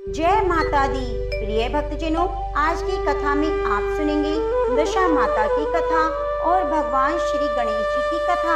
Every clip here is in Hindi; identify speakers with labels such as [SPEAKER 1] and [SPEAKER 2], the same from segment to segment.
[SPEAKER 1] जय माता दी। प्रिय भक्तजनों, आज की कथा में आप सुनेंगे दशा माता की कथा और भगवान श्री गणेश जी की कथा।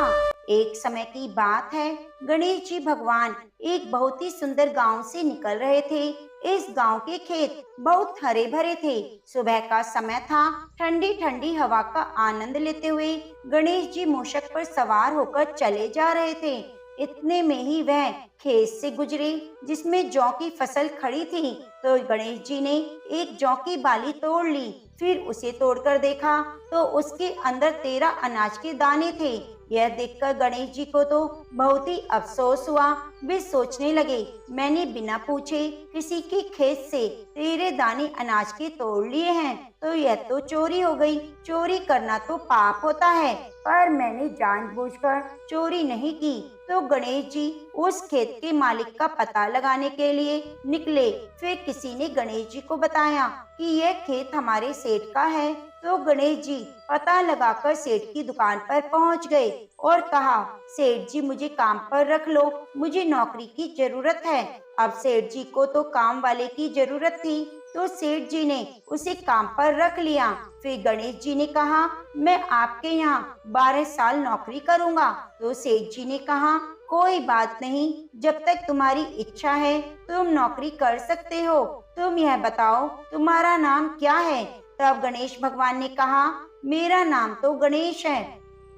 [SPEAKER 1] एक समय की बात है, गणेश जी भगवान एक बहुत ही सुंदर गांव से निकल रहे थे। इस गांव के खेत बहुत हरे भरे थे। सुबह का समय था। ठंडी ठंडी हवा का आनंद लेते हुए गणेश जी मूषक पर सवार होकर चले जा रहे थे। इतने में ही वह खेत से गुजरे जिसमें जौ की फसल खड़ी थी। तो गणेश जी ने एक जौ की बाली तोड़ ली। फिर उसे तोड़कर देखा तो उसके अंदर 13 अनाज के दाने थे। यह देखकर गणेश जी को तो बहुत ही अफसोस हुआ। वे सोचने लगे, मैंने बिना पूछे किसी के खेत से 13 दाने अनाज के तोड़ लिए हैं, तो यह तो चोरी हो गई। चोरी करना तो पाप होता है, पर मैंने जानबूझकर चोरी नहीं की। तो गणेश जी उस खेत के मालिक का पता लगाने के लिए निकले। फिर किसी ने गणेश जी को बताया कि यह खेत हमारे सेठ का है। तो गणेश जी पता लगाकर सेठ की दुकान पर पहुंच गए और कहा, सेठ जी मुझे काम पर रख लो, मुझे नौकरी की जरूरत है। अब सेठ जी को तो काम वाले की जरूरत थी, तो सेठ जी ने उसे काम पर रख लिया। फिर गणेश जी ने कहा, मैं आपके यहाँ 12 साल नौकरी करूँगा। तो सेठ जी ने कहा, कोई बात नहीं, जब तक तुम्हारी इच्छा है तुम नौकरी कर सकते हो। तुम यह बताओ तुम्हारा नाम क्या है। तब गणेश भगवान ने कहा, मेरा नाम तो गणेश है।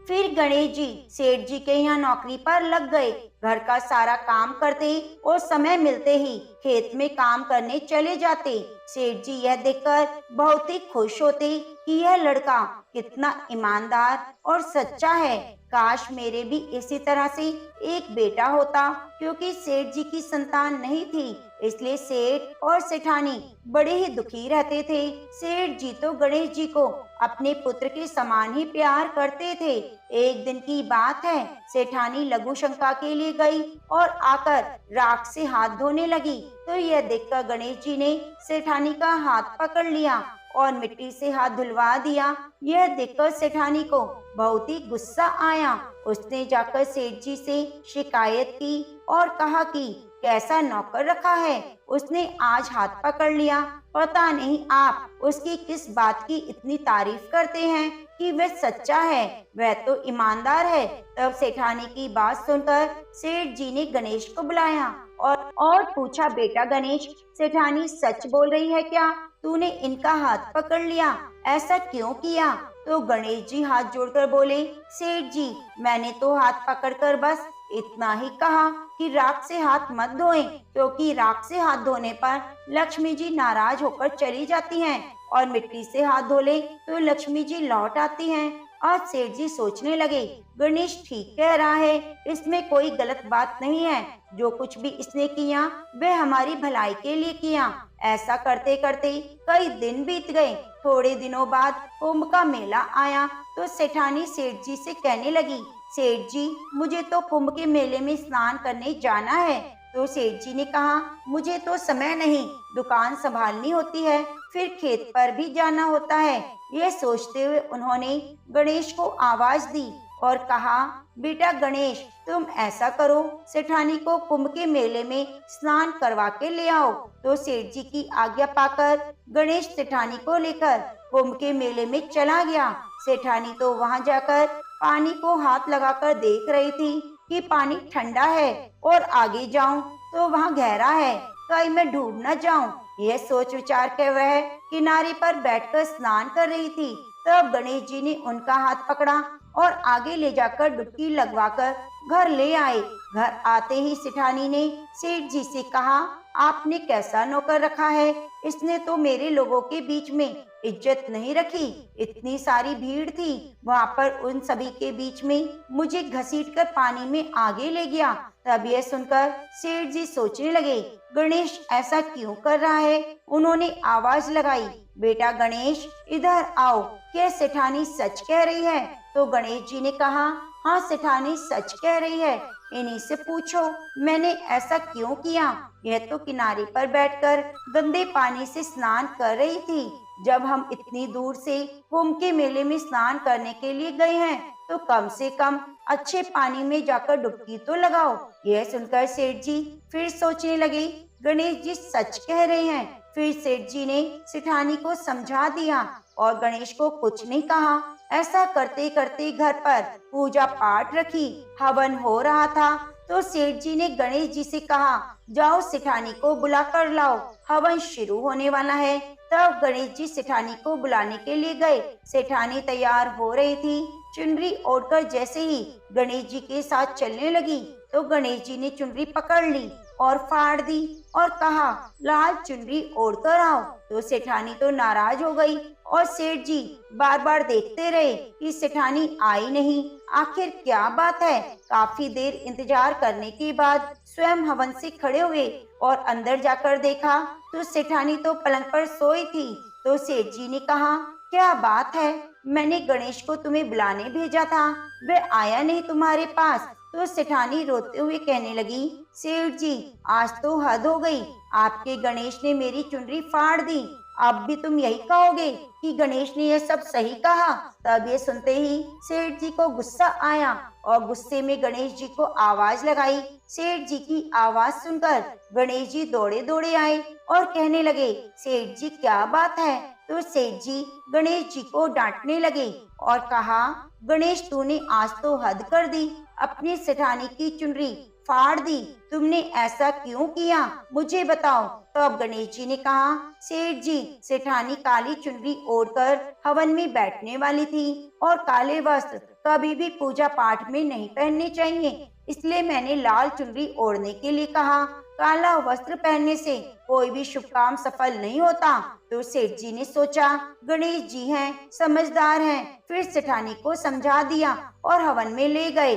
[SPEAKER 1] फिर गणेश जी सेठ जी के यहाँ नौकरी पर लग गए। घर का सारा काम करते और समय मिलते ही खेत में काम करने चले जाते। सेठ जी यह देखकर बहुत ही खुश होते कि यह लड़का कितना ईमानदार और सच्चा है। काश मेरे भी इसी तरह से एक बेटा होता। क्योंकि सेठ जी की संतान नहीं थी, इसलिए सेठ और सेठानी बड़े ही दुखी रहते थे। सेठ जी तो गणेश जी को अपने पुत्र के समान ही प्यार करते थे। एक दिन की बात है, सेठानी लघु शंका के लिए गई और आकर राख से हाथ धोने लगी। तो यह देखकर गणेश जी ने सेठानी का हाथ पकड़ लिया और मिट्टी से हाथ धुलवा दिया। यह देखकर सेठानी को बहुत ही गुस्सा आया। उसने जाकर सेठ जी से शिकायत की और कहा कि कैसा नौकर रखा है, उसने आज हाथ पकड़ लिया। पता नहीं आप उसकी किस बात की इतनी तारीफ करते हैं कि वह सच्चा है, वह तो ईमानदार है। तब सेठानी की बात सुनकर सेठ जी ने गणेश को बुलाया और पूछा, बेटा गणेश, सेठानी सच बोल रही है क्या? तूने इनका हाथ पकड़ लिया, ऐसा क्यों किया? तो गणेश जी हाथ जोड़कर बोले, सेठ जी मैंने तो हाथ पकड़कर बस इतना ही कहा कि राख से हाथ मत धोएं, क्योंकि राख से हाथ धोने पर लक्ष्मी जी नाराज होकर चली जाती हैं और मिट्टी से हाथ धो ले तो लक्ष्मी जी लौट आती हैं। और सेठ जी सोचने लगे, गणेश ठीक कह रहा है, इसमें कोई गलत बात नहीं है। जो कुछ भी इसने किया वह हमारी भलाई के लिए किया। ऐसा करते करते कई दिन बीत गए। थोड़े दिनों बाद कुंभ का मेला आया। तो सेठानी सेठ जी से कहने लगी, सेठ जी मुझे तो कुंभ के मेले में स्नान करने जाना है। तो सेठ जी ने कहा, मुझे तो समय नहीं, दुकान संभालनी होती है, फिर खेत पर भी जाना होता है। यह सोचते हुए उन्होंने गणेश को आवाज दी और कहा, बेटा गणेश तुम ऐसा करो, सेठानी को कुंभ के मेले में स्नान करवा के ले आओ। तो सेठ जी की आज्ञा पाकर गणेश सेठानी को लेकर कुंभ के मेले में चला गया। सेठानी तो वहां जाकर पानी को हाथ लगाकर देख रही थी कि पानी ठंडा है और आगे जाऊं तो वहां गहरा है, कहीं मैं डूब न जाऊं। यह सोच विचार कर वह किनारे पर बैठकर स्नान कर रही थी। तब गणेश जी ने उनका हाथ पकड़ा और आगे ले जाकर डुबकी लगवाकर घर ले आए। घर आते ही सेठानी ने सेठ जी से कहा, आपने कैसा नौकर रखा है, इसने तो मेरे लोगों के बीच में इज्जत नहीं रखी। इतनी सारी भीड़ थी, वहां पर उन सभी के बीच में मुझे घसीटकर पानी में आगे ले गया। तब यह सुनकर सेठ जी सोचने लगे, गणेश ऐसा क्यों कर रहा है। उन्होंने आवाज लगाई, बेटा गणेश इधर आओ, क्या सेठानी सच कह रही है? तो गणेश जी ने कहा, हाँ सेठानी सच कह रही है, इन्हीं से पूछो मैंने ऐसा क्यों किया। यह तो किनारे पर बैठकर गंदे पानी से स्नान कर रही थी। जब हम इतनी दूर से कुंभ के मेले में स्नान करने के लिए गए हैं, तो कम से कम अच्छे पानी में जाकर डुबकी तो लगाओ। यह सुनकर सेठ जी फिर सोचने लगे, गणेश जी सच कह रहे हैं। फिर सेठ जी ने सेठानी को समझा दिया और गणेश को कुछ नहीं कहा। ऐसा करते करते घर पर पूजा पाठ रखी, हवन हो रहा था तो सेठ जी ने गणेश जी से कहा, जाओ सेठानी को बुला कर लाओ, हवन शुरू होने वाला है। तब गणेश जी सेठानी को बुलाने के लिए गए। सेठानी तैयार हो रही थी। चुनरी ओढ़कर जैसे ही गणेश जी के साथ चलने लगी तो गणेश जी ने चुनरी पकड़ ली और फाड़ दी और कहा, लाल चुनरी ओढ़कर आओ। तो सेठानी तो नाराज हो गई और सेठ जी बार बार देखते रहे कि सेठानी आई नहीं। आखिर क्या बात है। काफी देर इंतजार करने के बाद स्वयं हवन से खड़े हुए और अंदर जाकर देखा तो सेठानी तो पलंग पर सोई थी। तो सेठ जी ने कहा, क्या बात है, मैंने गणेश को तुम्हें बुलाने भेजा था, वह आया नहीं तुम्हारे पास। तो सेठानी रोते हुए कहने लगी, सेठ जी आज तो हद हो गई, आपके गणेश ने मेरी चुनरी फाड़ दी। अब भी तुम यही कहोगे कि गणेश ने यह सब सही कहा। तब ये सुनते ही सेठ जी को गुस्सा आया और गुस्से में गणेश जी को आवाज लगाई। सेठ जी की आवाज सुनकर गणेश जी दौड़े दौड़े आए और कहने लगे, सेठ जी क्या बात है। तो सेठ जी गणेश जी को डांटने लगे और कहा, गणेश तूने आज तो हद कर दी, अपनी सेठानी की चुनरी फाड़ दी, तुमने ऐसा क्यों किया, मुझे बताओ। तो अब गणेश जी ने कहा, सेठ जी सेठानी काली चुनरी ओढ़कर हवन में बैठने वाली थी और काले वस्त्र कभी भी पूजा पाठ में नहीं पहनने चाहिए, इसलिए मैंने लाल चुनरी ओढ़ने के लिए कहा। काला वस्त्र पहनने से कोई भी शुभ काम सफल नहीं होता। तो सेठ जी ने सोचा, गणेश जी हैं, समझदार हैं, फिर सेठानी को समझा दिया और हवन में ले गए।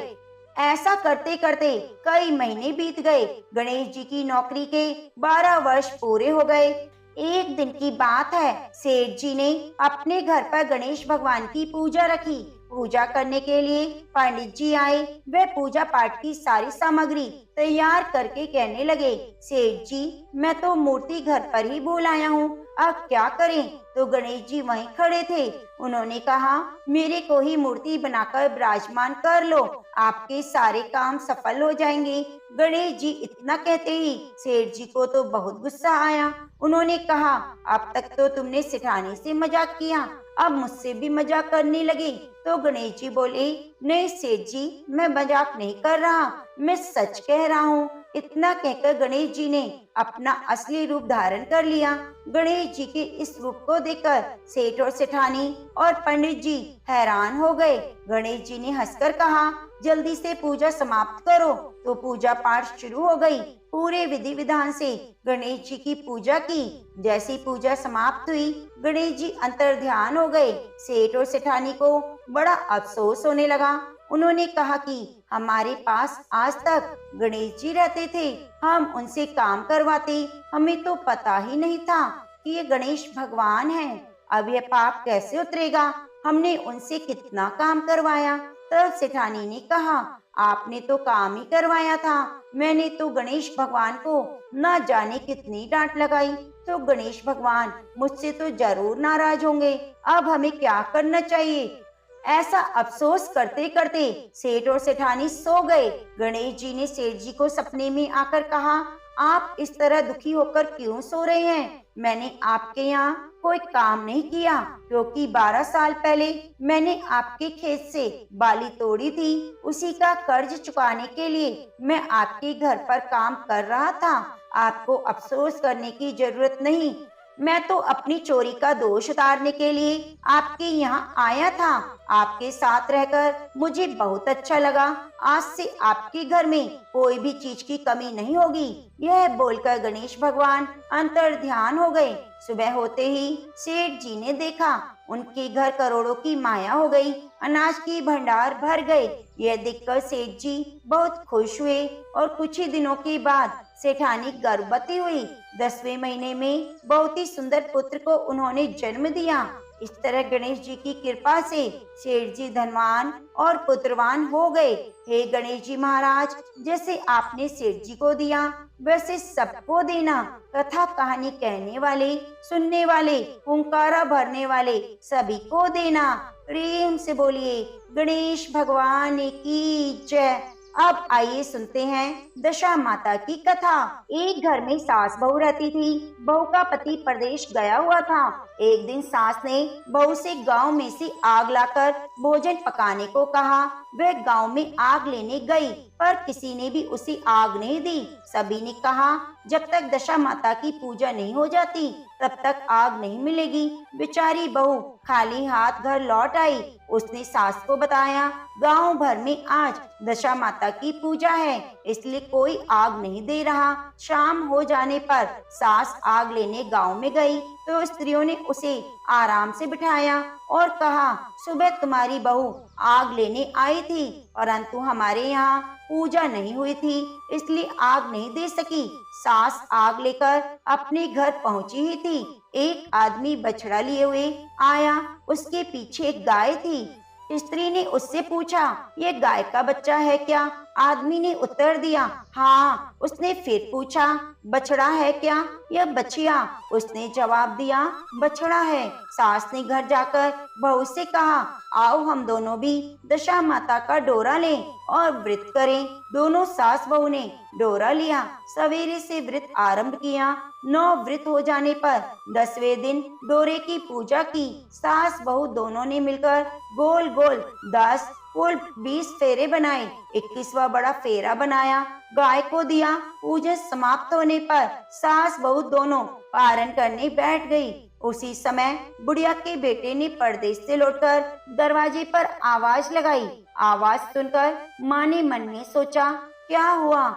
[SPEAKER 1] ऐसा करते करते कई महीने बीत गए। गणेश जी की नौकरी के 12 वर्ष पूरे हो गए। एक दिन की बात है, सेठ जी ने अपने घर पर गणेश भगवान की पूजा रखी। पूजा करने के लिए पंडित जी आए। वे पूजा पाठ की सारी सामग्री तैयार करके कहने लगे, सेठ जी मैं तो मूर्ति घर पर ही भूल आया हूँ, अब क्या करें। तो गणेश जी वहीं खड़े थे। उन्होंने कहा, मेरे को ही मूर्ति बनाकर विराजमान कर लो, आपके सारे काम सफल हो जाएंगे। गणेश जी इतना कहते ही सेठ जी को तो बहुत गुस्सा आया। उन्होंने कहा, अब तक तो तुमने सेठानी से मजाक किया, अब मुझसे भी मजाक करने लगे। तो गणेश जी बोले, नहीं सेठ जी मैं मजाक नहीं कर रहा, मैं सच कह रहा हूँ। इतना कहकर गणेश जी ने अपना असली रूप धारण कर लिया। गणेश जी के इस रूप को देखकर सेठ और सेठानी और पंडित जी हैरान हो गए। गणेश जी ने हंसकर कहा, जल्दी से पूजा समाप्त करो। तो पूजा पाठ शुरू हो गई। पूरे विधि विधान से गणेश जी की पूजा की। जैसी पूजा समाप्त हुई, गणेश जी अंतर ध्यान हो गए। सेठ और सेठानी को बड़ा अफसोस होने लगा। उन्होंने कहा कि हमारे पास आज तक गणेश जी रहते थे, हम उनसे काम करवाते, हमें तो पता ही नहीं था कि ये गणेश भगवान हैं। अब यह पाप कैसे उतरेगा, हमने उनसे कितना काम करवाया। तब सेठानी ने कहा, आपने तो काम ही करवाया था, मैंने तो गणेश भगवान को न जाने कितनी डांट लगाई। तो गणेश भगवान मुझसे तो जरूर नाराज होंगे। अब हमें क्या करना चाहिए। ऐसा अफसोस करते करते सेठ और सेठानी सो गए। गणेश जी ने सेठ जी को सपने में आकर कहा, आप इस तरह दुखी होकर क्यों सो रहे हैं। मैंने आपके यहाँ कोई काम नहीं किया, क्योंकि 12 साल पहले मैंने आपके खेत से बाली तोड़ी थी। उसी का कर्ज चुकाने के लिए मैं आपके घर पर काम कर रहा था। आपको अफसोस करने की जरूरत नहीं, मैं तो अपनी चोरी का दोष उतारने के लिए आपके यहाँ आया था। आपके साथ रहकर मुझे बहुत अच्छा लगा। आज से आपके घर में कोई भी चीज की कमी नहीं होगी। यह बोलकर गणेश भगवान अंतर ध्यान हो गए। सुबह होते ही सेठ जी ने देखा, उनके घर करोड़ों की माया हो गई, अनाज की भंडार भर गए। यह देखकर सेठ जी बहुत खुश हुए और कुछ ही दिनों के बाद सेठानी गर्भवती हुई। 10वें महीने में बहुत ही सुंदर पुत्र को उन्होंने जन्म दिया। इस तरह गणेश जी की कृपा से सेठ जी धनवान और पुत्रवान हो गए। हे गणेश जी महाराज, जैसे आपने सेठ जी को दिया वैसे सबको देना। कथा कहानी कहने वाले, सुनने वाले, हुंकारा भरने वाले सभी को देना। प्रेम से बोलिए गणेश भगवान की जय। अब आइए सुनते हैं दशा माता की कथा। एक घर में सास बहू रहती थी। बहू का पति प्रदेश गया हुआ था। एक दिन सास ने बहू से गांव में से आग लाकर भोजन पकाने को कहा। वह गांव में आग लेने गई, पर किसी ने भी उसे आग नहीं दी। सभी ने कहा, जब तक दशा माता की पूजा नहीं हो जाती तब तक आग नहीं मिलेगी। बेचारी बहू खाली हाथ घर लौट आई। उसने सास को बताया, गांव भर में आज दशा माता की पूजा है, इसलिए कोई आग नहीं दे रहा। शाम हो जाने पर सास आग लेने गांव में गई तो स्त्रियों ने उसे आराम से बिठाया और कहा, सुबह तुम्हारी बहू आग लेने आई थी, परंतु हमारे यहाँ पूजा नहीं हुई थी, इसलिए आग नहीं दे सकी। सास आग लेकर अपने घर पहुंची ही थी। एक आदमी बछड़ा लिए हुए आया। उसके पीछे एक गाय थी। स्त्री ने उससे पूछा, ये गाय का बच्चा है क्या? आदमी ने उत्तर दिया, हाँ। उसने फिर पूछा, बछड़ा है क्या या बछिया? उसने जवाब दिया, बछड़ा है। सास ने घर जाकर बहू से कहा, आओ हम दोनों भी दशा माता का डोरा लें और व्रत करें। दोनों सास बहू ने डोरा लिया। सवेरे से व्रत आरंभ किया। 9 व्रत हो जाने पर 10वें दिन डोरे की पूजा की। सास बहू दोनों ने मिलकर गोल गोल 10 कुल 20 फेरे बनाए। 21वां बड़ा फेरा बनाया, गाय को दिया। पूजा समाप्त होने पर सास बहू दोनों पारण करने बैठ गई। उसी समय बुढ़िया के बेटे ने परदेश से लौटकर दरवाजे पर आवाज लगाई। आवाज सुनकर माँ ने मन में सोचा, क्या हुआ?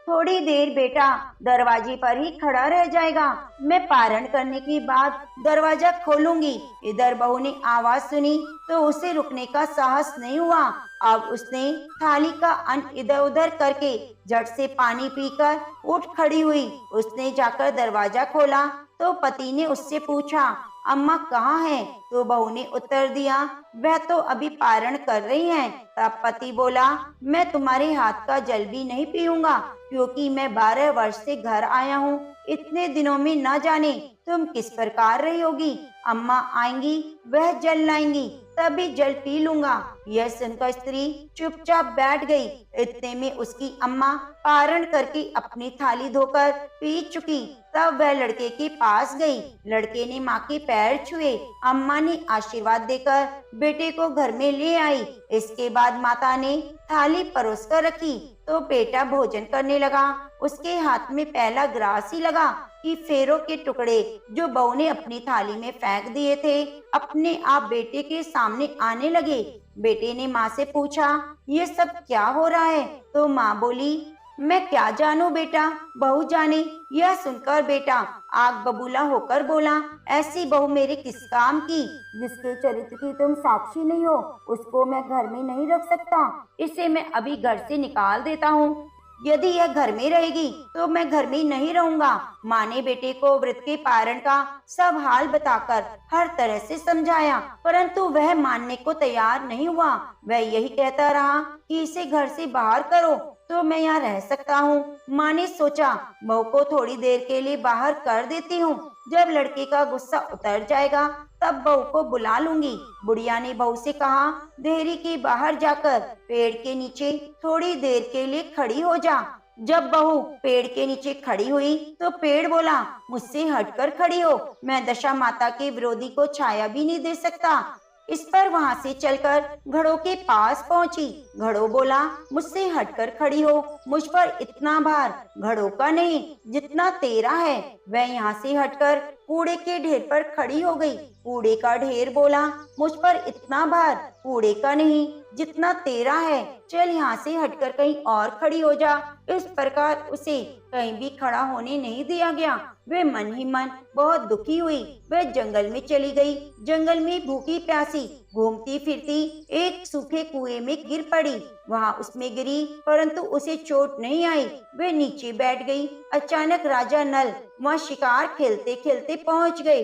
[SPEAKER 1] थोड़ी देर बेटा दरवाजे पर ही खड़ा रह जाएगा, मैं पारण करने के बाद दरवाजा खोलूंगी। इधर बहू ने आवाज सुनी तो उसे रुकने का साहस नहीं हुआ। अब उसने थाली का अन्न इधर उधर करके झट से पानी पीकर उठ खड़ी हुई। उसने जाकर दरवाजा खोला तो पति ने उससे पूछा, अम्मा कहाँ हैं? तो बहू ने उत्तर दिया, वह तो अभी पारण कर रही हैं। तब पति बोला, मैं तुम्हारे हाथ का जल भी नहीं पीऊंगा, क्योंकि मैं 12 वर्ष से घर आया हूँ। इतने दिनों में न जाने तुम किस प्रकार रही होगी। अम्मा आएंगी, वह जल लाएंगी, तभी जल पी लूंगा। यह सुनकर स्त्री चुपचाप बैठ गई। इतने में उसकी अम्मा पारण करके अपनी थाली धोकर पी चुकी। तब वह लड़के के पास गई। लड़के ने माँ के पैर छुए। अम्मा ने आशीर्वाद देकर बेटे को घर में ले आई। इसके बाद माता ने थाली परोस कर रखी तो बेटा भोजन करने लगा। उसके हाथ में पहला ग्रास ही लगा कि फेरों के टुकड़े जो बहू ने अपनी थाली में फेंक दिए थे अपने आप बेटे के सामने आने लगे। बेटे ने माँ से पूछा, ये सब क्या हो रहा है? तो माँ बोली, मैं क्या जानूं बेटा, बहू जाने। यह सुनकर बेटा आग बबूला होकर बोला, ऐसी बहू मेरे किस काम की? जिसके चरित्र की तुम साक्षी नहीं हो, उसको मैं घर में नहीं रख सकता। इसे मैं अभी घर से निकाल देता हूँ। यदि यह घर में रहेगी तो मैं घर में नहीं रहूंगा। माँ ने बेटे को व्रत के पारण का सब हाल बताकर हर तरह से समझाया, परंतु वह मानने को तैयार नहीं हुआ। वह यही कहता रहा कि इसे घर से बाहर करो तो मैं यहाँ रह सकता हूँ। माँ ने सोचा, बहू को थोड़ी देर के लिए बाहर कर देती हूँ, जब लड़के का गुस्सा उतर जाएगा तब बहू को बुला लूंगी। बुढ़िया ने बहू से कहा, देहरी के बाहर जाकर पेड़ के नीचे थोड़ी देर के लिए खड़ी हो जा। जब बहू पेड़ के नीचे खड़ी हुई तो पेड़ बोला, मुझसे हटकर खड़ी हो, मैं दशा माता के विरोधी को छाया भी नहीं दे सकता। इस पर वहां से चलकर घड़ों के पास पहुंची। घड़ों बोला, मुझसे हटकर खड़ी हो, मुझ पर इतना भार घड़ों का नहीं जितना तेरा है। वह यहाँ से हटकर कूड़े के ढेर पर खड़ी हो गई। कूड़े का ढेर बोला, मुझ पर इतना भार कूड़े का नहीं जितना तेरा है, चल यहाँ से हटकर कहीं और खड़ी हो जा। इस प्रकार उसे कहीं भी खड़ा होने नहीं दिया गया। वह मन ही मन बहुत दुखी हुई। वह जंगल में चली गई। जंगल में भूखी प्यासी घूमती फिरती एक सूखे कुएं में गिर पड़ी। वहां उसमें गिरी, परंतु उसे चोट नहीं आई। वह नीचे बैठ गई। अचानक राजा नल वहां शिकार खेलते खेलते पहुंच गए।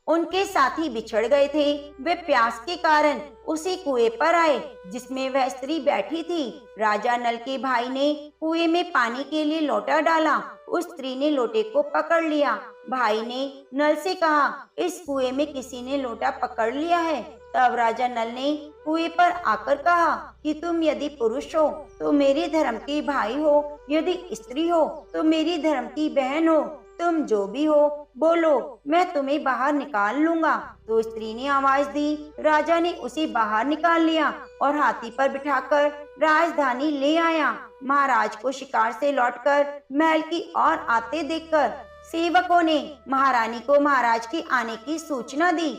[SPEAKER 1] उनके साथी बिछड़ गए थे। वे प्यास के कारण उसी कुएं पर आए जिसमें वह स्त्री बैठी थी। राजा नल के भाई ने कुएं में पानी के लिए लोटा डाला। उस स्त्री ने लोटे को पकड़ लिया। भाई ने नल से कहा, इस कुएं में किसी ने लोटा पकड़ लिया है। तब राजा नल ने कुएं पर आकर कहा कि तुम यदि पुरुष हो तो मेरे धर्म के भाई हो, यदि स्त्री हो तो मेरी धर्म की बहन हो। तुम जो भी हो बोलो, मैं तुम्हें बाहर निकाल लूंगा। तो स्त्री ने आवाज दी। राजा ने उसे बाहर निकाल लिया और हाथी पर बिठाकर राजधानी ले आया। महाराज को शिकार से लौटकर महल की ओर आते देखकर सेवकों ने महारानी को महाराज के आने की सूचना दी।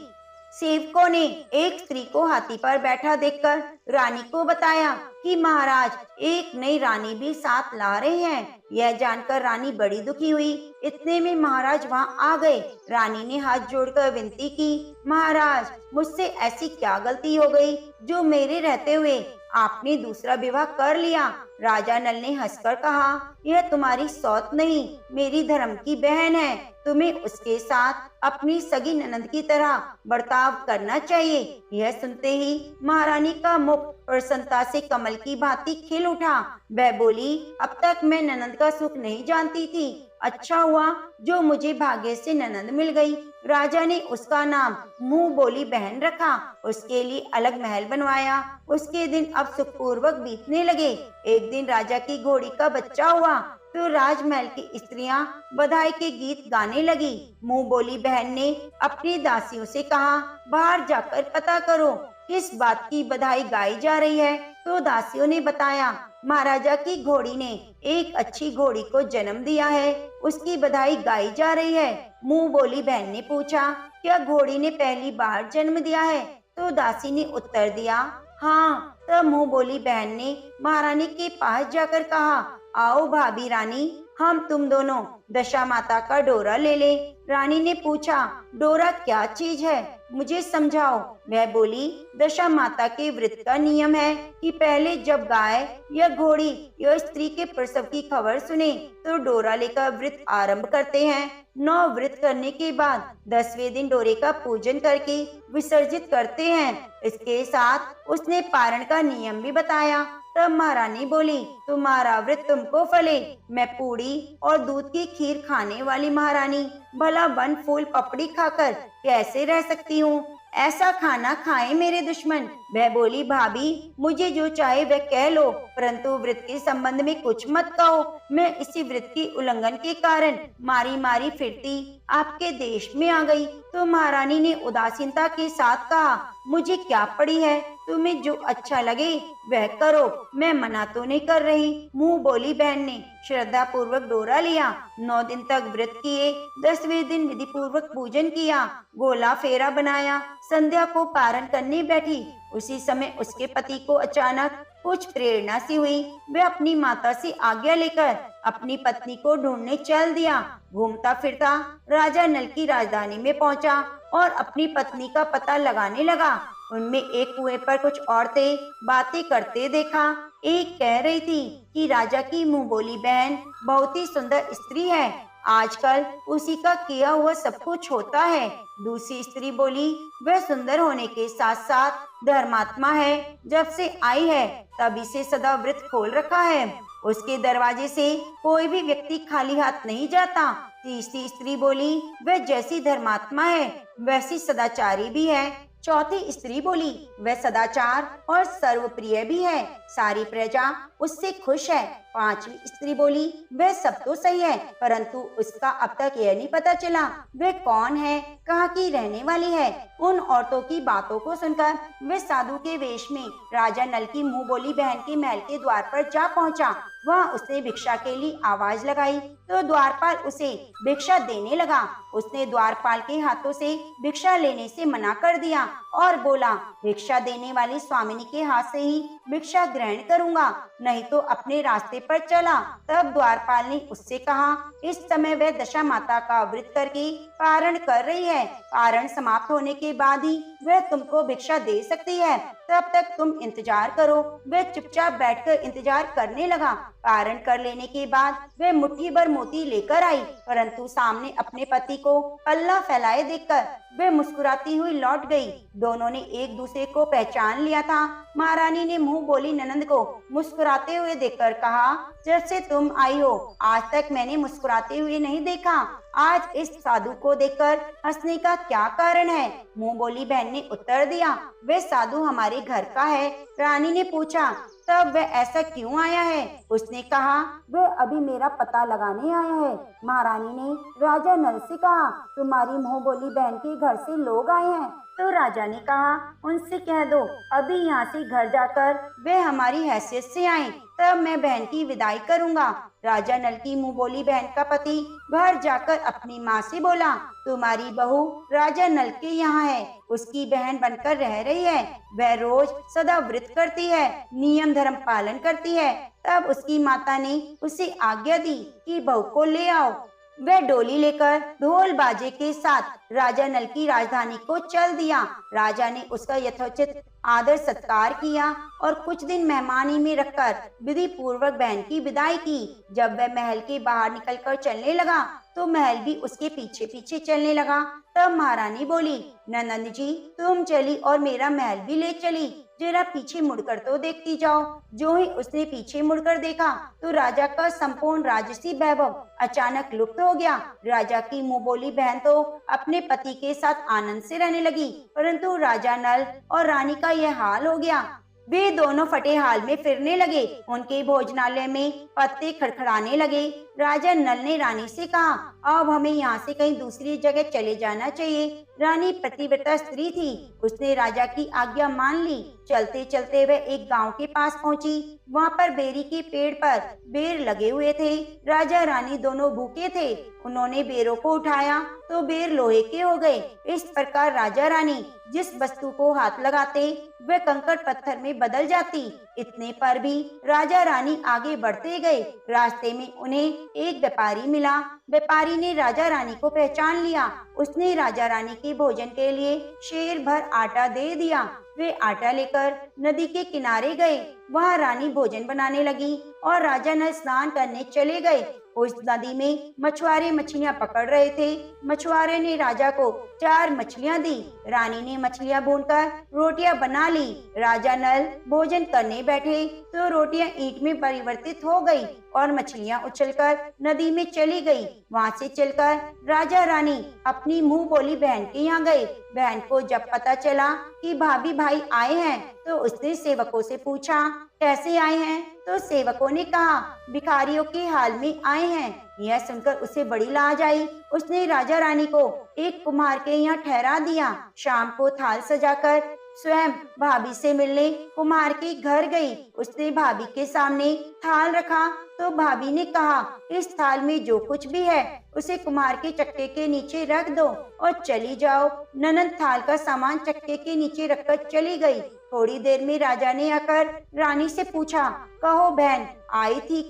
[SPEAKER 1] सेवकों ने एक स्त्री को हाथी पर बैठा देखकर रानी को बताया कि महाराज एक नई रानी भी साथ ला रहे हैं। यह जानकर रानी बड़ी दुखी हुई। इतने में महाराज वहां आ गए। रानी ने हाथ जोड़कर विनती की, महाराज मुझसे ऐसी क्या गलती हो गई जो मेरे रहते हुए आपने दूसरा विवाह कर लिया। राजा नल ने हंसकर कहा, यह तुम्हारी सौत नहीं, मेरी धर्म की बहन है। तुम्हें उसके साथ अपनी सगी ननद की तरह बर्ताव करना चाहिए। यह सुनते ही महारानी का मुख प्रसन्नता से कमल की भांति खिल उठा। वह बोली, अब तक मैं ननद का सुख नहीं जानती थी। अच्छा हुआ जो मुझे भाग्य से ननद मिल गई। राजा ने उसका नाम मुंह बोली बहन रखा। उसके लिए अलग महल बनवाया। उसके दिन अब सुखपूर्वक बीतने लगे। एक दिन राजा की घोड़ी का बच्चा हुआ तो राजमहल की स्त्रियां बधाई के गीत गाने लगी। मुंह बोली बहन ने अपनी दासियों से कहा, बाहर जाकर पता करो किस बात की बधाई गाई जा रही है। तो दासियों ने बताया, महाराजा की घोड़ी ने एक अच्छी घोड़ी को जन्म दिया है, उसकी बधाई गाई जा रही है। मुंह बोली बहन ने पूछा, क्या घोड़ी ने पहली बार जन्म दिया है? तो दासी ने उत्तर दिया, हाँ। तब मुंह बोली बहन ने महारानी के पास जाकर कहा, आओ भाभी रानी, हम तुम दोनों दशा माता का डोरा ले ले। रानी ने पूछा, डोरा क्या चीज है, मुझे समझाओ। वह बोली, दशा माता के व्रत का नियम है कि पहले जब गाय या घोड़ी या स्त्री के प्रसव की खबर सुने तो डोरा लेकर व्रत आरंभ करते हैं। 9 व्रत करने के बाद 10वें दिन डोरे का पूजन करके विसर्जित करते हैं। इसके साथ उसने पारण का नियम भी बताया। तब महारानी बोली, तुम्हारा व्रत तुमको फले। मैं पूड़ी और दूध की खीर खाने वाली महारानी भला वन फूल पपड़ी खाकर कैसे रह सकती हूँ? ऐसा खाना खाए मेरे दुश्मन। वह बोली, भाभी मुझे जो चाहे वह कह लो, परंतु व्रत के संबंध में कुछ मत कहो। मैं इसी व्रत की उल्लंघन के कारण मारी मारी फिरती आपके देश में आ गई। तो महारानी ने उदासीनता के साथ कहा, मुझे क्या पड़ी है, तुम्हें जो अच्छा लगे वह करो, मैं मना तो नहीं कर रही। मुंह बोली बहन ने श्रद्धा पूर्वक डोरा लिया। 9 दिन तक व्रत किए। 10वें दिन विधि पूर्वक पूजन किया, गोला फेरा बनाया। संध्या को पारण करने बैठी। उसी समय उसके पति को अचानक कुछ प्रेरणा सी हुई। वह अपनी माता से आज्ञा लेकर अपनी पत्नी को ढूंढने चल दिया। घूमता फिरता राजा नल की राजधानी में पहुंचा और अपनी पत्नी का पता लगाने लगा। उनमें एक कुएं पर कुछ औरतें बातें करते देखा। एक कह रही थी कि राजा की मुंह बोली बहन बहुत ही सुंदर स्त्री है, आजकल उसी का किया हुआ सब कुछ होता है। दूसरी स्त्री बोली, वह सुंदर होने के साथ साथ धर्मात्मा है, जब से आई है तभी से सदा व्रत खोल रखा है, उसके दरवाजे से कोई भी व्यक्ति खाली हाथ नहीं जाता। तीसरी स्त्री बोली, वह जैसी धर्मात्मा है वैसी सदाचारी भी है। चौथी स्त्री बोली, वह सदाचार और सर्वप्रिय भी है, सारी प्रजा उससे खुश है। पांचवी स्त्री बोली, वह सब तो सही है, परंतु उसका अब तक यह नहीं पता चला वह कौन है, कहाँ की रहने वाली है। उन औरतों की बातों को सुनकर वह साधु के वेश में राजा नल की मुंह बोली बहन के महल के द्वार पर जा पहुंचा। वहाँ उसने भिक्षा के लिए आवाज लगाई तो द्वारपाल उसे भिक्षा देने लगा। उसने द्वारपाल के हाथों से भिक्षा लेने से मना कर दिया और बोला, भिक्षा देने वाली स्वामिनी के हाथ से ही भिक्षा ग्रहण करूंगा, नहीं तो अपने रास्ते पर चला। तब द्वारपाल ने उससे कहा, इस समय वह दशा माता का व्रत करके पारण कर रही है। पारण समाप्त होने के बाद ही वह तुमको भिक्षा दे सकती है, तब तक तुम इंतजार करो। वह चुपचाप बैठकर इंतजार करने लगा। पारण कर लेने के बाद वह मुट्ठी भर मोती लेकर आई, परंतु सामने अपने पति को पल्ला फैलाए देखकर वह मुस्कुराती हुई लौट गई। दोनों ने एक दूसरे को पहचान लिया था। महारानी ने मुंह बोली ननंद को मुस्कुराते हुए देखकर कहा, जब से तुम आई हो आज तक मैंने मुस्कुराते हुए नहीं देखा। आज इस साधु को देखकर हंसने का क्या कारण है? मुंह बोली बहन ने उत्तर दिया, वह साधु हमारे घर का है। रानी ने पूछा, तब वह ऐसा क्यों आया है? उसने कहा, वह अभी मेरा पता लगाने आया है। महारानी ने राजा नल से कहा, तुम्हारी मुंह बोली बहन के घर से लोग आए हैं। तो राजा ने कहा, उनसे कह दो अभी यहाँ से घर जाकर वे हमारी हैसियत से आए, तब मैं बहन की विदाई करूँगा। राजा नल की मुंह बोली बहन का पति घर जाकर अपनी माँ से बोला, तुम्हारी बहू राजा नल के यहाँ है, उसकी बहन बनकर रह रही है। वह रोज सदा व्रत करती है, नियम धर्म पालन करती है। तब उसकी माता ने उसे आज्ञा दी कि बहू को ले आओ। वह डोली लेकर ढोल बाजे के साथ राजा नल की राजधानी को चल दिया। राजा ने उसका यथोचित आदर सत्कार किया और कुछ दिन मेहमानी में रखकर विधि पूर्वक बहन की विदाई की। जब वह महल के बाहर निकलकर चलने लगा तो महल भी उसके पीछे पीछे चलने लगा। तब महारानी बोली, नंदन जी तुम चली और मेरा महल भी ले चली, जरा पीछे मुड़कर तो देखती जाओ। जो ही उसने पीछे मुड़कर देखा तो राजा का संपूर्ण राजसी वैभव अचानक लुप्त हो गया। राजा की मुंह बोली बहन तो अपने पति के साथ आनंद से रहने लगी, परंतु राजा नल और रानी का यह हाल हो गया। वे दोनों फटे हाल में फिरने लगे। उनके भोजनालय में पत्ते खड़खड़ाने लगे। राजा नल ने रानी से कहा, अब हमें यहाँ से कहीं दूसरी जगह चले जाना चाहिए। रानी पतिव्रता स्त्री थी, उसने राजा की आज्ञा मान ली। चलते चलते वह एक गांव के पास पहुंची। वहाँ पर बेरी के पेड़ पर बेर लगे हुए थे। राजा रानी दोनों भूखे थे। उन्होंने बेरों को उठाया तो बेर लोहे के हो गए। इस प्रकार राजा रानी जिस वस्तु को हाथ लगाते वह कंकड़ पत्थर में बदल जाती। इतने पर भी राजा रानी आगे बढ़ते गए। रास्ते में उन्हें एक व्यापारी मिला। व्यापारी ने राजा रानी को पहचान लिया। उसने राजा रानी के भोजन के लिए शेर भर आटा दे दिया। वे आटा लेकर नदी के किनारे गए। वहाँ रानी भोजन बनाने लगी और राजा नल स्नान करने चले गए। उस नदी में मछुआरे मछलियां पकड़ रहे थे। मछुआरे ने राजा को 4 मछलियां दी। रानी ने मछलियां भूनकर रोटियां बना ली। राजा नल भोजन करने बैठे तो रोटियां ईंट में परिवर्तित हो गई और मछलियां उछलकर नदी में चली गई। वहां से चलकर राजा रानी अपनी मुंह बोली बहन के यहाँ गए। बहन को जब पता चला कि भाभी भाई आए हैं तो उसने सेवकों से पूछा, कैसे आए हैं? तो सेवकों ने कहा, भिखारियों के हाल में आए हैं। यह सुनकर उसे बड़ी लाज आई। उसने राजा रानी को एक कुम्हार के यहाँ ठहरा दिया। शाम को थाल सजाकर स्वयं भाभी से मिलने कुम्हार के घर गई। उसने भाभी के सामने थाल रखा तो भाभी ने कहा, इस थाल में जो कुछ भी है उसे कुम्हार के चक्के के नीचे रख दो और चली जाओ। ननद थाल का सामान चक्के के नीचे रखकर चली गई। थोड़ी देर में राजा ने आकर रानी से पूछा, कहो बहन आई थी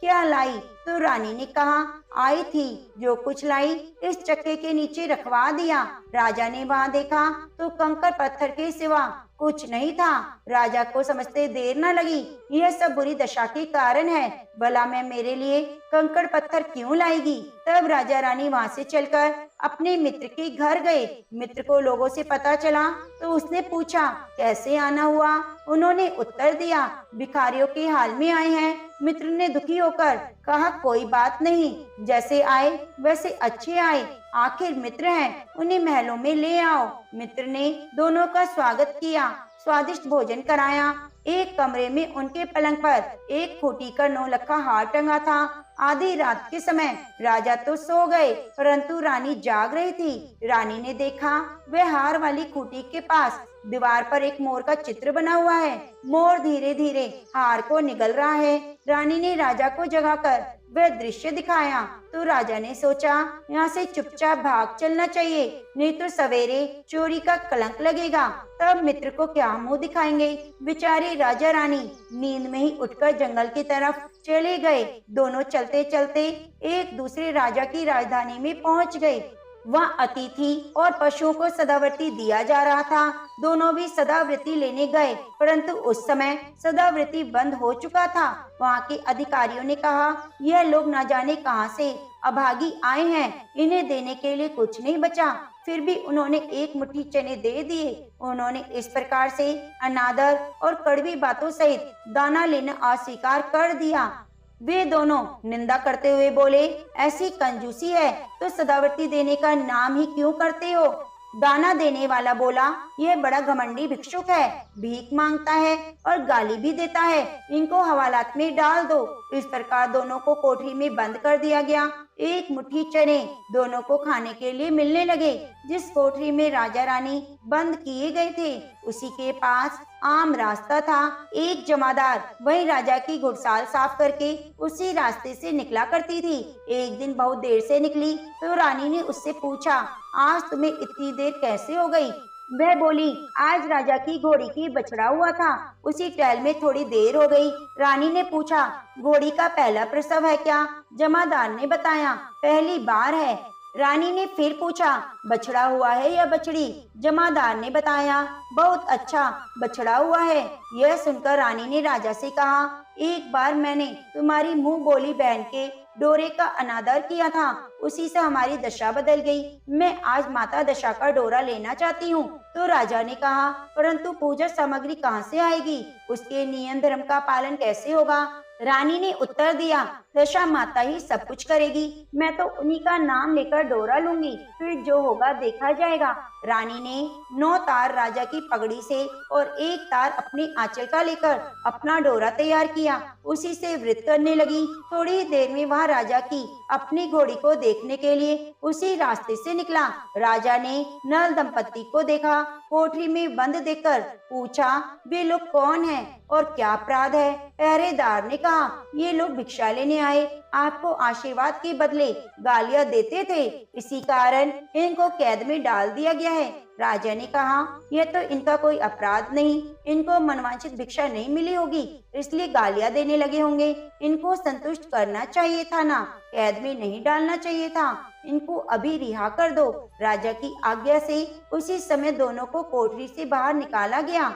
[SPEAKER 1] क्या लाई? तो रानी ने कहा, आई थी, जो कुछ लाई इस चक्के के नीचे रखवा दिया। राजा ने वहां देखा तो कंकड़ पत्थर के सिवा कुछ नहीं था। राजा को समझते देर न लगी, यह सब बुरी दशा के कारण है। भला मैं मेरे लिए कंकड़ पत्थर क्यों लाएगी? तब राजा रानी वहां से चलकर अपने मित्र के घर गए। मित्र को लोगों से पता चला तो उसने पूछा, कैसे आना हुआ? उन्होंने उत्तर दिया, भिखारियों के हाल में आए हैं। मित्र ने दुखी होकर कहा, कोई बात नहीं, जैसे आए वैसे अच्छे आए, आखिर मित्र हैं, उन्हें महलों में ले आओ। मित्र ने दोनों का स्वागत किया, स्वादिष्ट भोजन कराया। एक कमरे में उनके पलंग पर एक खूंटी का 9 लखा हार टंगा था। आधी रात के समय राजा तो सो गए, परंतु रानी जाग रही थी। रानी ने देखा वह हार वाली खूंटी के पास दीवार पर एक मोर का चित्र बना हुआ है। मोर धीरे धीरे हार को निगल रहा है। रानी ने राजा को जगाकर वह दृश्य दिखाया तो राजा ने सोचा यहाँ से चुपचाप भाग चलना चाहिए, नहीं तो सवेरे चोरी का कलंक लगेगा। तब मित्र को क्या मुंह दिखाएंगे। बेचारे राजा रानी नींद में ही उठकर जंगल की तरफ चले गए। दोनों चलते चलते एक दूसरे राजा की राजधानी में पहुंच गए। वहाँ अतिथि और पशुओं को सदावृत्ति दिया जा रहा था। दोनों भी सदावृत्ति लेने गए, परंतु उस समय सदावृत्ति बंद हो चुका था। वहाँ के अधिकारियों ने कहा, यह लोग न जाने कहां से अभागी आए हैं, इन्हें देने के लिए कुछ नहीं बचा। फिर भी उन्होंने एक मुट्ठी चने दे दिए। उन्होंने इस प्रकार से अनादर और कड़वी बातों सहित दाना लेना अस्वीकार कर दिया। वे दोनों निंदा करते हुए बोले, ऐसी कंजूसी है तो सदावृत्ति देने का नाम ही क्यों करते हो। दाना देने वाला बोला, यह बड़ा घमंडी भिक्षुक है, भीख मांगता है और गाली भी देता है, इनको हवालात में डाल दो। इस प्रकार दोनों को कोठरी में बंद कर दिया गया। एक मुट्ठी चने दोनों को खाने के लिए मिलने लगे। जिस कोठरी में राजा रानी बंद किए गए थे उसी के पास आम रास्ता था। एक जमादार वही राजा की घुड़साल साफ करके उसी रास्ते से निकला करती थी। एक दिन बहुत देर से निकली तो रानी ने उससे पूछा, आज तुम्हें इतनी देर कैसे हो गई। वह बोली, आज राजा की घोड़ी की बछड़ा हुआ था, उसी टहल में थोड़ी देर हो गई। रानी ने पूछा, घोड़ी का पहला प्रसव है क्या। जमादार ने बताया, पहली बार है। रानी ने फिर पूछा, बछड़ा हुआ है या बछड़ी। जमादार ने बताया, बहुत अच्छा, बछड़ा हुआ है। यह सुनकर रानी ने राजा से कहा, एक बार मैंने तुम्हारी मुंह बोली बहन के डोरे का अनादर किया था, उसी से हमारी दशा बदल गई। मैं आज माता दशा का डोरा लेना चाहती हूँ। तो राजा ने कहा, परंतु पूजा सामग्री कहाँ से आएगी, उसके नियम धर्म का पालन कैसे होगा। रानी ने उत्तर दिया, दशा माता ही सब कुछ करेगी, मैं तो उन्हीं का नाम लेकर डोरा लूंगी, फिर जो होगा देखा जाएगा। रानी ने 9 तार राजा की पगड़ी से और 1 तार अपने आंचल का लेकर अपना डोरा तैयार किया, उसी से वृत करने लगी। थोड़ी देर में वह राजा की अपनी घोड़ी को देखने के लिए उसी रास्ते से निकला। राजा ने नल दंपत्ति को देखा, कोठरी में बंद देखकर पूछा, वे लोग कौन हैं और क्या अपराध है। पहरेदार ने कहा, ये लोग भिक्षा लेने आए, आपको आशीर्वाद के बदले गालियां देते थे, इसी कारण इनको कैद में डाल दिया गया है। राजा ने कहा, यह तो इनका कोई अपराध नहीं, इनको मनवांछित भिक्षा नहीं मिली होगी, इसलिए गालियां देने लगे होंगे। इनको संतुष्ट करना चाहिए था ना, कैद में नहीं डालना चाहिए था। इनको अभी रिहा कर दो। राजा की आज्ञा से उसी समय दोनों को कोठरी से बाहर निकाला गया।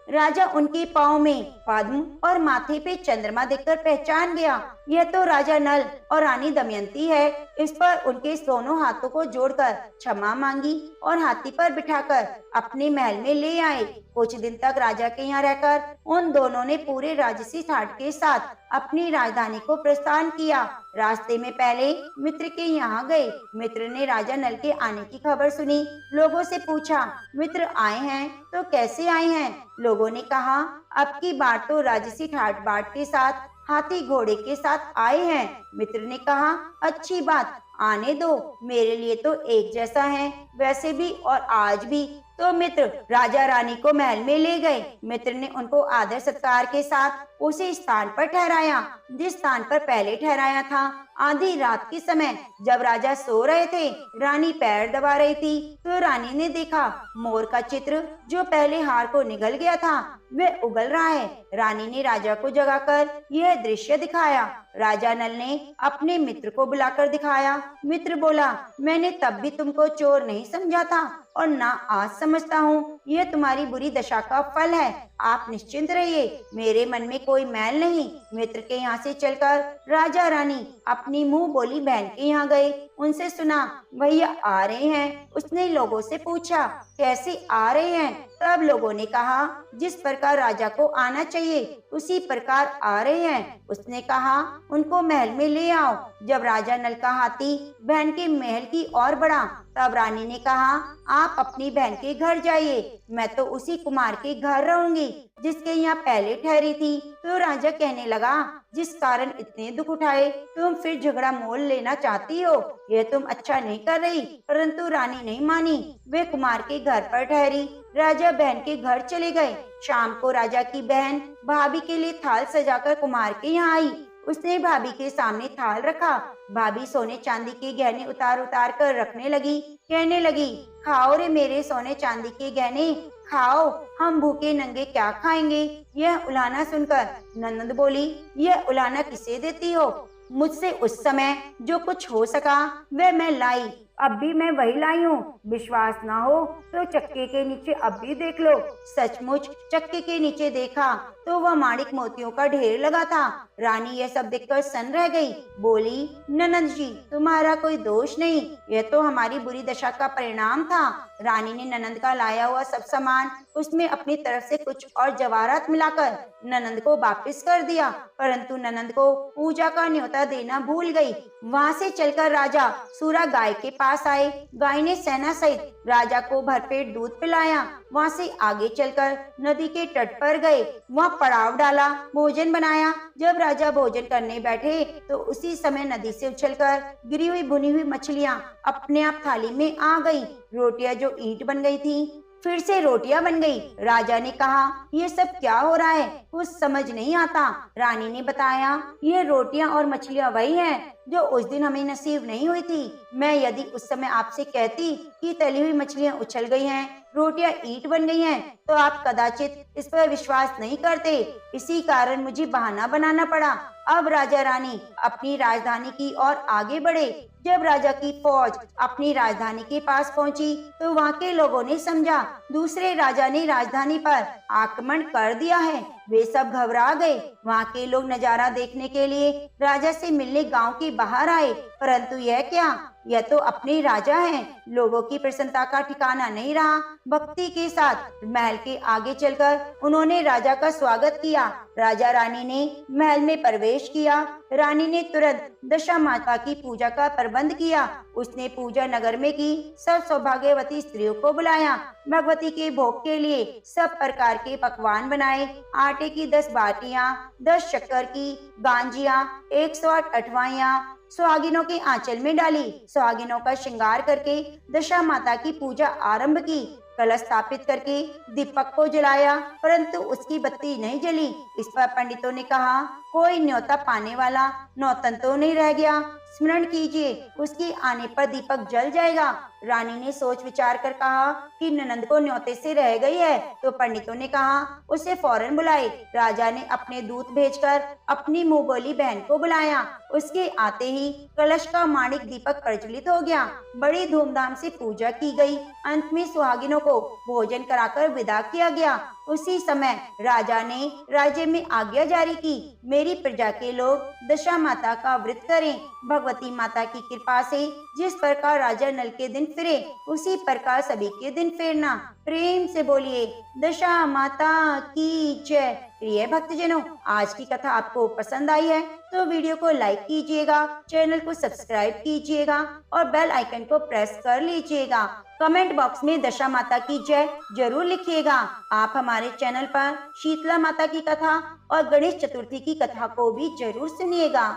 [SPEAKER 1] राजा उनके पाँव में पद्म और माथे पे चंद्रमा देखकर पहचान गया, यह तो राजा नल और रानी दमयंती है। इस पर उनके दोनों हाथों को जोड़कर क्षमा मांगी और हाथी पर बिठाकर अपने महल में ले आए। कुछ दिन तक राजा के यहाँ रहकर उन दोनों ने पूरे राजसी ठाट के साथ अपनी राजधानी को प्रस्थान किया। रास्ते में पहले मित्र के यहाँ गए। मित्र ने राजा नल के आने की खबर सुनी, लोगों से पूछा, मित्र आए हैं तो कैसे आए हैं। लोगों ने कहा, अब की बार तो राजसी ठाट बाट के साथ हाथी घोड़े के साथ आए हैं। मित्र ने कहा, अच्छी बात, आने दो, मेरे लिए तो एक जैसा है, वैसे भी और आज भी। तो मित्र राजा रानी को महल में ले गए। मित्र ने उनको आदर सत्कार के साथ उसी स्थान पर ठहराया जिस स्थान पर पहले ठहराया था। आधी रात के समय जब राजा सो रहे थे, रानी पैर दबा रही थी, तो रानी ने देखा मोर का चित्र जो पहले हार को निगल गया था वह उगल रहा है। रानी ने राजा को जगाकर यह दृश्य दिखाया। राजा नल ने अपने मित्र को बुलाकर दिखाया। मित्र बोला, मैंने तब भी तुमको चोर नहीं समझा था और ना आज समझता हूँ, यह तुम्हारी बुरी दशा का फल है। आप निश्चिंत रहिए, मेरे मन में कोई मैल नहीं। मित्र के यहाँ से चलकर राजा रानी अपनी मुंह बोली बहन के यहाँ गए। उनसे सुना, भैया आ रहे हैं। उसने लोगों से पूछा, कैसे आ रहे हैं। तब लोगों ने कहा, जिस प्रकार राजा को आना चाहिए उसी प्रकार आ रहे हैं। उसने कहा, उनको महल में ले आओ। जब राजा नल का हाथी बहन के महल की ओर बढ़ा, तब रानी ने कहा, आप अपनी बहन के घर जाइए, मैं तो उसी कुमार के घर रहूंगी जिसके यहाँ पहले ठहरी थी। तो राजा कहने लगा, जिस कारण इतने दुख उठाए तुम फिर झगड़ा मोल लेना चाहती हो, यह तुम अच्छा नहीं कर रही। परंतु रानी नहीं मानी, वे कुमार के घर पर ठहरी। राजा बहन के घर चले गए। शाम को राजा की बहन भाभी के लिए थाल सजाकर कुमार के यहाँ आई। उसने भाभी के सामने थाल रखा। भाभी सोने चांदी के गहने उतार उतार कर रखने लगी। कहने लगी, खाओ रे मेरे सोने चांदी के गहने, खाओ, हम भूखे नंगे क्या खाएंगे। यह उलाहना सुनकर ननद बोली, यह उलाहना किसे देती हो? मुझसे उस समय जो कुछ हो सका वह मैं लाई, अब भी मैं वही लाई हूँ। विश्वास ना हो तो चक्के के नीचे अब भी देख लो। सचमुच चक्के के नीचे देखा तो वह माणिक मोतियों का ढेर लगा था। रानी यह सब देखकर सन्न रह गई। बोली, ननद जी तुम्हारा कोई दोष नहीं, यह तो हमारी बुरी दशा का परिणाम था। रानी ने ननद का लाया हुआ सब सामान उसमें अपनी तरफ से कुछ और जवाहरात मिलाकर ननद को वापस कर दिया, परंतु ननद को पूजा का न्योता देना भूल गई। वहाँ से चलकर राजा सूरा गाय के पास आए। गाय ने सेना सहित राजा को भरपेट दूध पिलाया। वहाँ से आगे चलकर नदी के तट पर गए, वहाँ पड़ाव डाला, भोजन बनाया। जब राजा भोजन करने बैठे तो उसी समय नदी से उछलकर गिरी हुई भुनी हुई मछलियाँ अपने आप थाली में आ गई। रोटियां जो ईंट बन गई थी फिर से रोटियां बन गई। राजा ने कहा, ये सब क्या हो रहा है, कुछ समझ नहीं आता। रानी ने बताया, ये रोटियां और मछलियां वही हैं जो उस दिन हमें नसीब नहीं हुई थी। मैं यदि उस समय आपसे कहती कि तली हुई मछलियां उछल गई हैं, रोटियां ईंट बन गई हैं, तो आप कदाचित इस पर विश्वास नहीं करते। इसी कारण मुझे बहाना बनाना पड़ा। अब राजा रानी अपनी राजधानी की ओर आगे बढ़े। जब राजा की फौज अपनी राजधानी के पास पहुंची तो वहाँ के लोगों ने समझा दूसरे राजा ने राजधानी पर आक्रमण कर दिया है। वे सब घबरा गए। वहाँ के लोग नजारा देखने के लिए राजा से मिलने गांव के बाहर आए, परंतु यह क्या, यह तो अपने राजा हैं। लोगों की प्रसन्नता का ठिकाना नहीं रहा। भक्ति के साथ महल के आगे चलकर उन्होंने राजा का स्वागत किया। राजा रानी ने महल में प्रवेश किया। रानी ने तुरंत दशा माता की पूजा का प्रबंध किया। उसने पूजा नगर में की सब सौभाग्यवती स्त्रियों को बुलाया। भगवती के भोग के लिए सब प्रकार के पकवान बनाए। आटे की 10 बाटियां, 10 शक्कर की गांजियां, 108 अठवाइयां सुहागिनों के आंचल में डाली। सुहागिनों का श्रृंगार करके दशा माता की पूजा आरंभ की। कलश स्थापित करके दीपक को जलाया, परंतु उसकी बत्ती नहीं जली। इस पर पंडितों ने कहा, कोई न्योता पाने वाला नौतन तो नहीं रह गया, स्मरण कीजिए, उसके आने पर दीपक जल जाएगा। रानी ने सोच विचार कर कहा कि ननद को न्योते से रह गई है, तो पंडितों ने कहा उसे फौरन बुलाए। राजा ने अपने दूत भेजकर अपनी मुंह बोली बहन को बुलाया। उसके आते ही कलश का माणिक दीपक प्रज्वलित हो गया। बड़ी धूमधाम से पूजा की गई। अंत में सुहागिनों को भोजन कराकर विदा किया गया। उसी समय राजा ने राज्य में आज्ञा जारी की, मेरी प्रजा के लोग दशा माता का व्रत करें। भगवती माता की कृपा से जिस प्रकार राजा नल के दिन फिरे, उसी प्रकार सभी के दिन फेरना। प्रेम से बोलिए दशा माता की जय। प्रिय भक्तजनों, आज की कथा आपको पसंद आई है तो वीडियो को लाइक कीजिएगा, चैनल को सब्सक्राइब कीजिएगा और बेल आइकन को प्रेस कर लीजिएगा। कमेंट बॉक्स में दशा माता की जय जरूर लिखिएगा। आप हमारे चैनल पर शीतला माता की कथा और गणेश चतुर्थी की कथा को भी जरूर सुनिएगा।